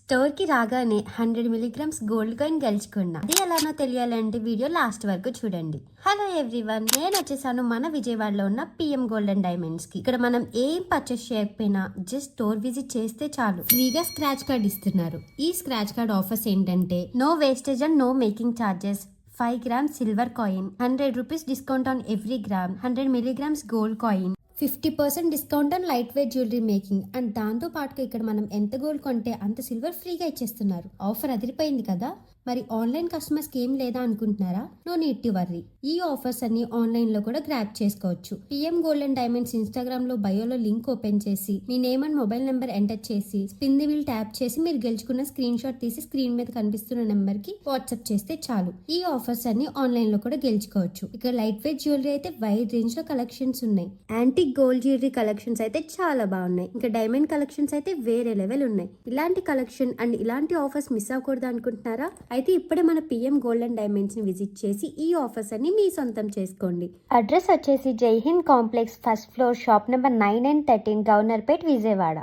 Store కి రాగానే 100 milligrams gold coin గెలుచుకున్నా. అది ఎలానో తెలియాలంటే వీడియో లాస్ట్ వరకు చూడండి. హలో ఎవ్రీవన్, నేను వచ్చేసాను మన విజయవాడలో ఉన్న పిఎం గోల్డ్ అండ్ డైమండ్స్ కి. ఇక్కడ మనం ఏం పర్చేస్ చేయకపోయినా జస్ట్ స్టోర్ విజిట్ చేస్తే చాలు ఫ్రీగా స్క్రాచ్ కార్డ్ ఇస్తున్నారు. ఈ స్క్రాచ్ కార్డ్ ఆఫర్స్ ఏంటంటే no wastage and no making charges, 5 grams silver coin, 100 rupees discount on every gram, 100 milligrams gold coin, 50% discount on light weight jewellery making. And దాంతో పాటుగా ఇక్కడ మనం ఎంత గోల్డ్ కొంటే అంత సిల్వర్ ఫ్రీగా ఇచ్చేస్తున్నారు. ఆఫర్ అదిరిపోయింది కదా. మరి ఆన్లైన్ కస్టమర్స్ కి ఏం లేదా అనుకుంటున్నారా? No need to worry. ఈ ఆఫర్స్ అన్ని ఆన్లైన్ లో కూడా గ్రాప్ చేసుకోవచ్చు. PM gold and diamonds Instagram లో బయోలో లింక్ ఓపెన్ చేసి మీ name and mobile number enter చేసి స్పిన్ ది వీల్ ట్యాప్ చేసి మీరు గెలుచుకున్న స్క్రీన్ షాట్ తీసి స్క్రీన్ మీద కనిపిస్తున్న నెంబర్ కి వాట్సాప్ చేస్తే చాలు. ఈ ఆఫర్స్ అన్ని ఆన్లైన్ లో కూడా గెలుచుకోవచ్చు. ఇక లైట్ వెయిట్ జ్యువెలరీ అయితే వైడ్ రేంజ్ లో కలెక్షన్స్ ఉన్నాయి. యాంటిక్ గోల్డ్ జ్యువెలరీ కలెక్షన్స్ అయితే చాలా బాగున్నాయి. ఇంకా డైమండ్ కలెక్షన్స్ అయితే వేరే లెవెల్ ఉన్నాయి. ఇలాంటి కలెక్షన్ అండ్ ఇలాంటి ఆఫర్స్ మిస్ అవ్వకూడదు అనుకుంటున్నారా? అయితే ఇప్పుడే మన పిఎం గోల్డ్ అండ్ డైమండ్స్ ని విజిట్ చేసి ఈ ఆఫర్స్ అన్ని మీ సొంతం చేసుకోండి. అడ్రస్ వచ్చేసి Jai Hind complex, first floor, shop number 9 and 13, Governorpet, Vijayawada.